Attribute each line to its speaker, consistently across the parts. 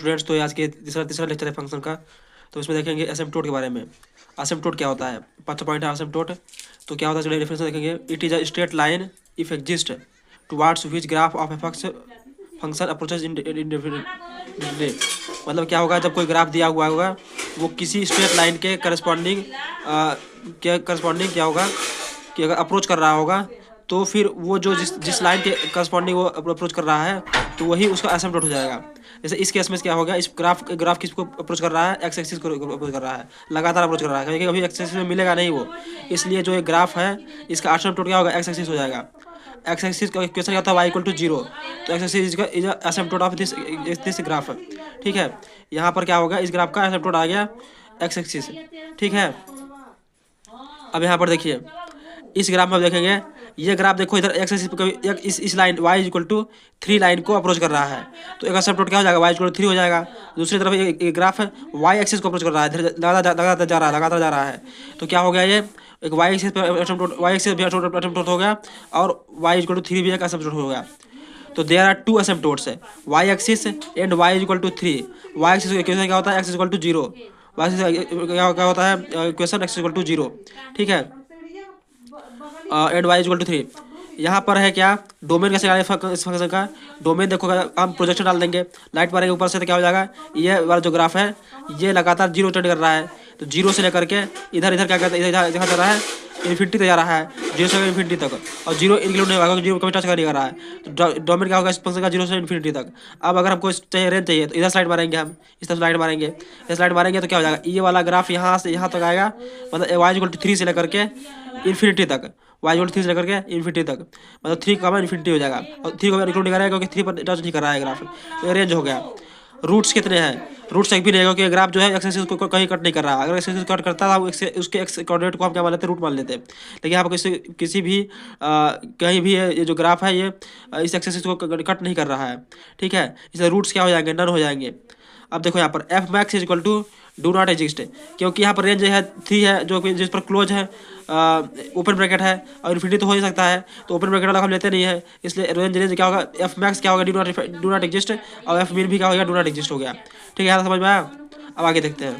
Speaker 1: Students, तो आज के तीसरा लेक्चर है फंक्शन का। तो इसमें देखेंगे एसिम्पटोट के बारे में। एसिम्पटोट क्या होता है, फर्स्ट पॉइंट है एसिम्पटोट। तो क्या होता है चलिए डेफिनेशन देखेंगे। It is a straight line if exist towards which graph of F function approaches इंडेफिनिटली। मतलब क्या होगा, जब कोई ग्राफ दिया हुआ होगा वो किसी स्ट्रेट लाइन के करस्पॉन्डिंग क्या होगा कि अगर अप्रोच कर रहा होगा तो फिर वो जो जिस लाइन के करस्पॉन्डिंग वो अप्रोच कर रहा है तो वही उसका एसिम्पटोट हो जाएगा। जैसे इस केस में क्या हो गया, इस ग्राफ किसको अप्रोच कर रहा है, एक्स एक्सिस को अप्रोच कर रहा है, लगातार अप्रोच कर रहा है, क्योंकि कभी एक्स एक्सिस में मिलेगा नहीं वो। इसलिए जो एक ग्राफ है इसका एसिम्पटोट क्या होगा, एक्स एक्सिस हो जाएगा। एक्स एक्सिस का क्वेश्चन क्या था, वाई इक्वल टू 0। तो x axis is asymptote of this graph. ठीक है, यहाँ पर क्या होगा, इस ग्राफ का एसिम्पटोट आ गया एक्स एक्सिस। ठीक है, अब यहाँ पर देखिए इस ग्राफ में देखेंगे, ये ग्राफ देखो इधर एक्स एक्सिस इस line y equal to 3 line को अप्रोच कर रहा है, तो एक एसिम्पटोट क्या हो जाएगा, y इक्वल टू 3 हो जाएगा। दूसरी तरफ एक ग्राफ है y एक्सिस को अप्रोच कर रहा है, लगातार जा रहा है, तो क्या हो गया, ये एक y एक्सिस पे एसिम्पटोट, y एक्सिस भी एसिम्पटोट हो गया और y इक्वल टू 3 भी एक एसिम्पटोट हो गया। तो देयर आर 2 एसिम्पटोट्स है, y axis and y equal to 3। y axis equation क्या होता है, x equal to 0। y axis क्या होता है इक्वेशन, x इक्वल टू 0। ठीक है, एंड वाई इक्वल टू 3। यहाँ पर है क्या, डोमेन कैसे आए इस फंक्शन का। डोमेन देखो, हम प्रोजेक्शन डाल देंगे, लाइट मारेंगे ऊपर से, तो क्या हो जाएगा, ये वाला जो ग्राफ है ये लगातार 0 ट्रेंड कर रहा है। तो 0 से लेकर के इधर क्या कहते हैं, इधर जा रहा है इन्फिनिटी तक जा रहा है, 0 से इन्फिनिटी तक, और 0 इंक्लूड नहीं होगा, 0 कभी टच नहीं कर रहा है। तो डोमेन क्या होगा इस फंक्शन का, 0 से इन्फिनिटी तक। अब अगर हमको चाहिए रेंज चाहिए तो इधर स्लाइड मारेंगे, हम इस तरफ स्लाइड मारेंगे, इस स्लाइड मारेंगे तो क्या हो जाएगा, ये वाला ग्राफ यहाँ से यहाँ तक आएगा, मतलब वाई इक्वल टू 3 से लेकर के इन्फिनिटी तक, वाई इक्वल टू 3 से लेकर के इन्फिनिटी तक, मतलब 3 का इन्फिनिटी हो जाएगा, और 3 को इंक्लूड नहीं करेगा क्योंकि 3 पर टच नहीं कर रहा है ग्राफ। तो रेंज हो गया। रूट्स कितने हैं, रूट्स एक भी नहीं है क्योंकि ग्राफ जो है एक्स एक्सिस को कहीं कट नहीं कर रहा। अगर एक्स एक्सिस कट करता था उसके एक्स कोऑर्डिनेट को हम क्या मान लेते हैं, रूट मान लेते हैं। लेकिन यहाँ पर किसी भी कहीं भी ये जो ग्राफ है ये इस एक्स एक्सिस को कट नहीं कर रहा है। ठीक है, इसलिए रूट्स क्या हो जाएंगे, नन हो जाएंगे। अब देखो यहाँ पर F max is equal to do not exist, क्योंकि यहाँ पर रेंज है 3 है जो कि जिस पर क्लोज है, ओपन ब्रैकेट है और इन्फिनिटी तो हो ही सकता है, तो ओपन ब्रैकेट वाला हम लेते नहीं है, इसलिए रेंज क्या होगा, एफ मैक्स क्या होगा, डू नॉट एग्जिस्ट, और एफ मिन भी क्या होगा, डू नॉट एग्जिस्ट हो गया। ठीक है, यहाँ समझ में आया। अब आगे देखते हैं।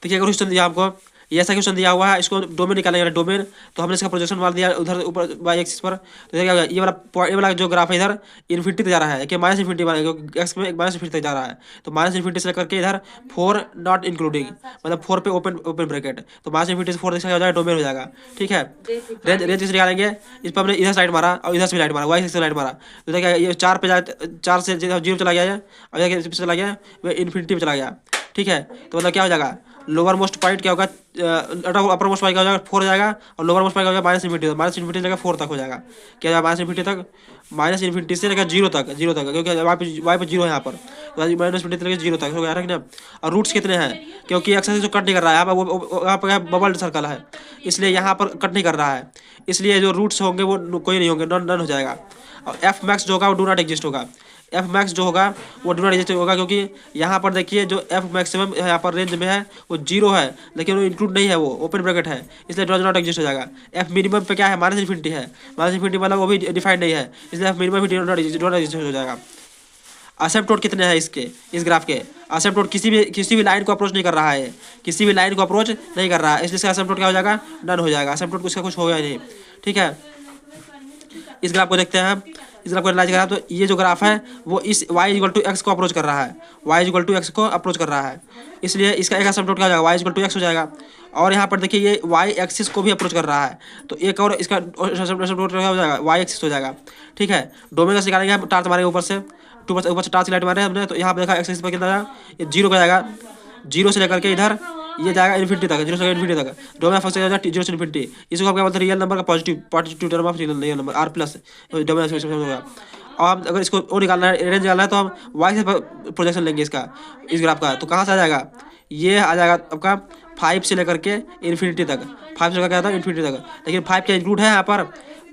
Speaker 1: देखिए अगर क्वेश्चन दिया आपको, ये ऐसा क्वेश्चन दिया हुआ है, इसको डोमेन निकालेंगे, डोमेन तो हमने इसका प्रोजेक्शन मार दिया उधर ऊपर वाई एक्सिस पर। तो क्या होगा, ये वाला जो ग्राफ है इधर इन्फिनिटी तक जा रहा है, कि माइनस इन्फिनिटी मानेगा, एक्स में माइनस इन्फिनिटी तक जा रहा है, तो माइनस इन्फिनिटी से लेकर के इधर 4 नॉट इंक्लूडिंग, मतलब 4 पे ओपन ब्रैकेट, तो माइनस इन्फिनिटी से 4 हो जाएगा, डोमेन हो जाएगा। ठीक है, रेंज किस निकालेंगे, इस पर हमने इधर साइड मारा और इधर से लाइट मारा, वाई से लाइट मारा, तो देखिए ये 4 पे 4 से 0 चला गया है और चला गया वह इन्फिनिटी में चला गया। ठीक है, तो मतलब क्या हो जाएगा, लोअर मोस्ट पॉइंट क्या होगा, अपर मोस्ट पॉइंट क्या हो जाएगा, 4 हो जाएगा, और लोअर मोस्ट पॉइंट क्या होगा, माइनस इन्फिनिटी से 4 तक हो जाएगा। क्या जाएगा, माइनस इन्फिनिटी से लेकर 0 तक, क्योंकि वाई पे 0 है यहाँ पर, तो माइनस इन्फिनिटी से लेकर 0 तक हो गया ना। और रूट्स कितने हैं, क्योंकि एक्सेस जो कट नहीं कर रहा है, यहाँ पर बबल सर्कल है, इसलिए यहाँ पर कट नहीं कर रहा है, इसलिए जो रूट्स होंगे वो कोई नहीं होंगे, नन हो जाएगा। और एफ मैक्स जो होगा वो डू नॉट एग्जिस्ट होगा, एफ मैक्स जो होगा वो डू नॉट एग्जिस्ट होगा, क्योंकि यहाँ पर देखिए जो एफ मैक्सिमम यहाँ पर रेंज में है वो 0 है, लेकिन वो इंक्लूड नहीं है, वो ओपन ब्रैकेट है, इसलिए डू नॉट एग्जिस्ट हो जाएगा। एफ मिनिमम पे क्या है, माइनस इन्फिनिटी है, माइनस इन्फिनिटी मतलब वो भी डिफाइंड नहीं है, इसलिए एफ मिनिमम भी डू नॉट एग्जिस्ट हो जाएगा। एसिम्पटोट कितने हैं इसके, इस ग्राफ के, एसिम्पटोट किसी भी लाइन को अप्रोच नहीं कर रहा है, किसी भी लाइन को अप्रोच नहीं कर रहा है, इसलिए इसका एसिम्पटोट क्या हो जाएगा, नन हो जाएगा, एसिम्पटोट उसका कुछ होगा नहीं। ठीक है, इस ग्राफ को देखते हैं हम, इस ग्राफ को एनालाइज करा तो ये जो ग्राफ है वो इस y इक्वल टू एक्स को अप्रोच कर रहा है, y इक्वल टू एक्स को अप्रोच कर रहा है, इसलिए इसका एक एसिम्पटोट क्या हो जाएगा, y इक्वल टू एक्स हो जाएगा। और यहाँ पर देखिए ये y एक्सिस को भी अप्रोच कर रहा है, तो एक और इसका एसिम्पटोट क्या हो जाएगा, y एक्सिस हो जाएगा। ठीक है, डोमेन का निकालेंगे हम, टार्च मारेंगे ऊपर से, ऊपर से टार्च लाइट मारे हमने, तो यहाँ पर देखा एक्सिस पर कितना जाएगा, ये 0 का जाएगा, 0 से लेकर के इधर ये जाएगा इन्फिनिटी तक, 0 से इन्फिनिटी तक, डोमेन फंक्शन जाएगा 0 से इन्फिनिटी, इसको हम क्या बोलते हैं, रियल नंबर का positive term of real number R plus domain होगा। और अगर इसको वो निकालना है, रेंज निकालना है, तो हम वाई से प्रोजेक्शन लेंगे इसका, इस ग्राफ का, तो कहाँ से आ जाएगा, ये आ जाएगा आपका 5 से लेकर के इन्फिनिटी तक, 5 से लेकर क्या था इन्फिनिटी तक, लेकिन 5 क्या इंक्लूड है यहाँ पर,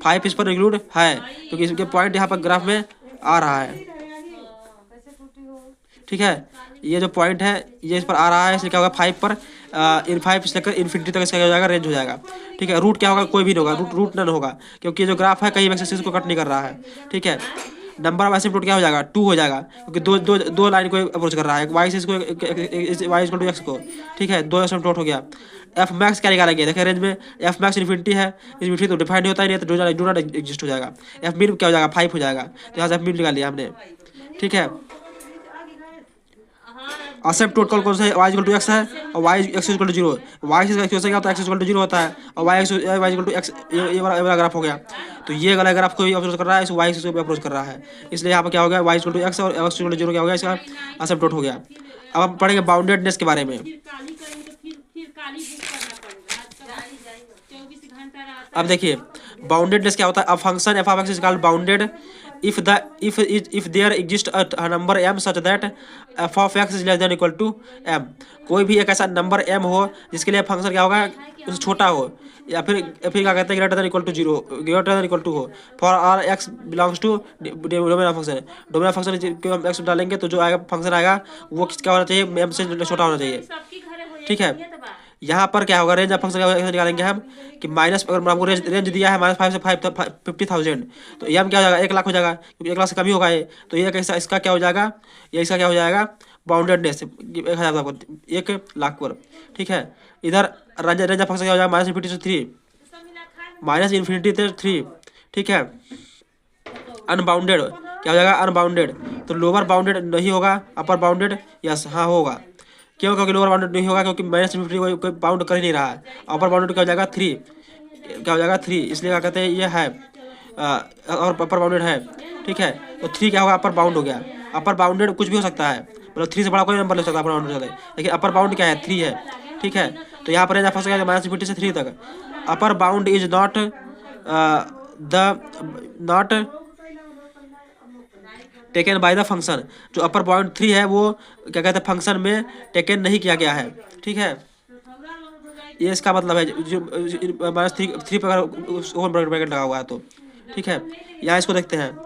Speaker 1: 5 इस पर इंक्लूड है क्योंकि इसके पॉइंट यहाँ पर ग्राफ में आ रहा है। ठीक है, ये जो पॉइंट है ये इस पर आ रहा है, इसलिए क्या होगा 5 पर 5 से लेकर इन्फिनिटी तक इसका क्या हो जाएगा, रेंज हो जाएगा। ठीक है, रूट क्या होगा, कोई भी नहीं होगा, रूट नन होगा, क्योंकि ये जो ग्राफ है कहीं एक्सिस को कट नहीं कर रहा है। ठीक है, नंबर ऑफ एसिम्प्टोट क्या हो जाएगा, 2 हो जाएगा, क्योंकि दो लाइन को अप्रोच कर रहा है, वाई से इसको वाई इक्वल टू एक्स को, ठीक है, 2 एसिम्प्टोट हो गया। एफ मैक्स क्या निकालेंगे, देखिए रेंज में एफ मैक्स इन्फिनिटी है, इन्फिनिटी तो डिफाइंड होता ही नहीं है, तो डू नॉट एग्जिस्ट हो जाएगा। एफ मिन क्या हो जाएगा, 5 हो जाएगा, तो यहाँ से एफ मिन निकाल लिया हमने, ठीक है। एसिम्प्टोट कौन सा है, वाई इक्वल टू एक्स है और Y X equal to 0, Y से एक्स होगा तो एक्स इक्वल टू 0 होता है, और वाई इक्वल टू एक्स, ये वाला ग्राफ हो गया। तो ये वाला ग्राफ को अप्रोच कर रहा है, इस वाई से अप्रोच कर रहा है, इसलिए यहाँ पर क्या हो गया, वाई इक्वल टू एक्स और एक्स इक्वल टू 0 क्या हो गया, इसका एसिम्प्टोट हो गया। अब हम पढ़ेंगे बाउंडेडनेस के बारे में। अब देखिए बाउंडेडनेस क्या होता है, a function F of x is called bounded if there exists a number m such that f of x is less than equal to m। कोई भी एक ऐसा नंबर m हो जिसके लिए फंक्शन क्या होगा, उससे छोटा हो, या फिर क्या कहते हैं greater than equal to 0, greater than equal to हो, for R x belongs to domain of function. Domain of function को हम एक्स डालेंगे तो जो आएगा फंक्शन आएगा वो क्या होना चाहिए, m से छोटा होना चाहिए, ठीक है। यहाँ पर क्या होगा, रेंज ऑफ फंक्शन का निकालेंगे हम कि माइनस, अगर हमको रेंज दिया है -5 से 50,000, तो ये हम क्या हो जाएगा, 1 लाख हो जाएगा, क्योंकि 1 लाख से कम ही होगा ये, तो ये कैसा, इसका क्या हो जाएगा, ये इसका क्या हो जाएगा, बाउंडेडनेस 1 लाख पर, ठीक है। इधर रेंज ऑफ फंक्शन क्या हो जाएगा, -इन्फिनिटी से 3, -इन्फिनिटी से 3, ठीक है। अनबाउंडेड क्या हो जाएगा, अनबाउंडेड, तो लोअर बाउंडेड नहीं होगा, अपर बाउंडेड यस हाँ होगा, क्यों, क्योंकि लोअर बाउंडेड नहीं होगा, क्योंकि -इन्फिनिटी कोई बाउंड कर ही नहीं रहा है। अपर बाउंडेड क्या हो जाएगा 3, क्या हो जाएगा 3, इसलिए क्या कहते हैं ये है और अपर बाउंडेड है, ठीक है। तो 3 क्या होगा, अपर बाउंड हो गया। अपर बाउंडेड कुछ भी हो सकता है, मतलब 3 से बड़ा कोई नंबर ले सकता है अपर बाउंडेड होता है, लेकिन अपर बाउंड क्या है 3 है, ठीक है। तो यहाँ पर फंस गया -इन्फिनिटी से 3 तक। Upper bound is not not taken by the function, जो अपर बाउंड 3 है वो क्या कहते हैं फंक्शन में टेकन नहीं किया गया है, ठीक है। ये इसका मतलब है जो -3 पर ब्रैकेट लगा हुआ है तो, ठीक है। यहाँ इसको देखते हैं,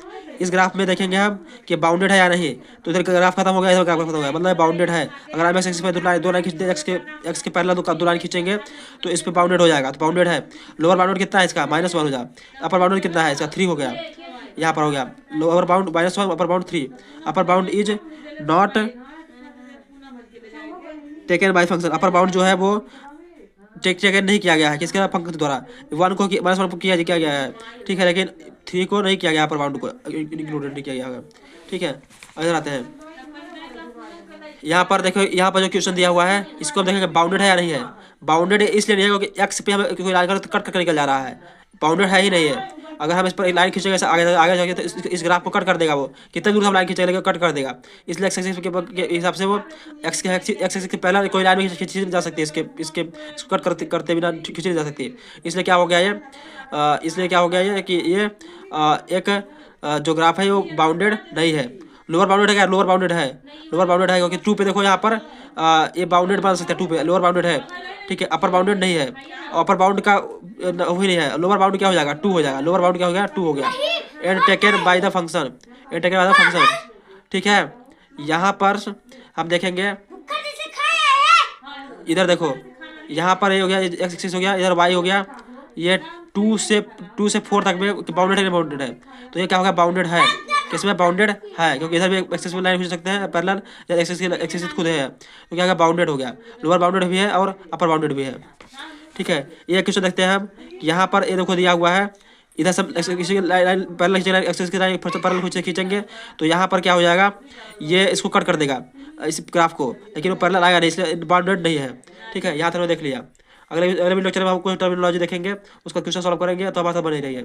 Speaker 1: इस ग्राफ में देखेंगे हम कि बाउंडेड है या नहीं, तो इधर ग्राफ खत्म हो गया, इधर ग्राफ खत्म हो गया, मतलब बाउंडेड है। अगर हम एक्स पे दो लाइन खींचते एक्स के पैरेलल दो लाइन खींचेंगे तो इस पे बाउंडेड हो जाएगा, तो बाउंडेड है। लोअर बाउंडेड कितना है इसका, -1 हो जाए, अपर बाउंडेड कितना है इसका 3 हो गया, यहाँ पर हो गया lower bound -1, upper bound 3। Upper bound is not taken by function, upper bound जो है वो टेकन नहीं किया गया है, किसके फंक्शन द्वारा, 1 को -1 को किया गया है, ठीक है, लेकिन 3 को नहीं किया गया, अपर बाउंड को इंक्लूडेड नहीं किया गया है, ठीक है। इधर आते हैं, यहाँ पर देखो, यहाँ पर जो क्वेश्चन दिया हुआ है इसको हम देखेंगे बाउंडेड है या नहीं है। बाउंडेड इसलिए नहीं है क्योंकि एक्स पे हमें कोई लाइन कट करके निकल जा रहा है, बाउंडेड है ही नहीं है। अगर हम इस पर एक लाइन खींचेंगे आगे जाके तो इस ग्राफ को कट कर देगा, वो कितने दूर हम लाइन खींचेंगे लेकिन कट कर देगा, इसलिए एक्स एक्सिस के हिसाब से वो एक्स एक्सिस के पहले कोई लाइन खींची नहीं जा सकती, इसको कट करते बिना खींची नहीं जा सकती। इसलिए क्या हो गया ये, इसलिए क्या हो गया ये कि ये एक जो ग्राफ है वो बाउंडेड नहीं है। लोअर बाउंडेड है क्या, लोअर बाउंडेड है, लोअर बाउंडेड है क्योंकि 2 पे देखो यहाँ पर ये बाउंडेड बन सकता है 2 पे, लोअर बाउंडेड है, ठीक है। अपर बाउंडेड नहीं है, अपर बाउंड का वही नहीं है, लोअर बाउंड क्या हो जाएगा 2 हो जाएगा, लोअर बाउंड क्या हो गया 2 हो गया, and taken by the function, and taken by the function, ठीक है। यहाँ पर हम देखेंगे, इधर देखो यहाँ पर ये हो गया एक्स एक्सिस हो गया, इधर वाई हो गया, ये 2 से 4 तक में बाउंडेड है, बाउंडेड है, तो ये क्या होगा बाउंडेड है, किसमें बाउंडेड है, क्योंकि इधर भी एक्सेसिबल लाइन खींच सकते हैं पैरेलल, एक्सेस खुद है, तो क्या होगा बाउंडेड हो गया, लोअर बाउंडेड भी है और अपर बाउंडेड भी है, ठीक है। ये क्वेश्चन देखते हैं हम, यहाँ पर ये देखो दिया हुआ है, इधर सब लाइन पैरेलल एक्सेस की लाइन पैरेलल खींचेंगे तो यहाँ पर क्या हो जाएगा, ये इसको कट कर देगा इस ग्राफ को, लेकिन वो पैरेलल आएगा नहीं, इसलिए बाउंडेड नहीं है, ठीक है। यहाँ तक देख लिया, अगले लेक्चर में हम कोई टर्मिनोलॉजी देखेंगे, उसका क्वेश्चन सॉल्व करेंगे, तो हमारे साथ बने रहिए।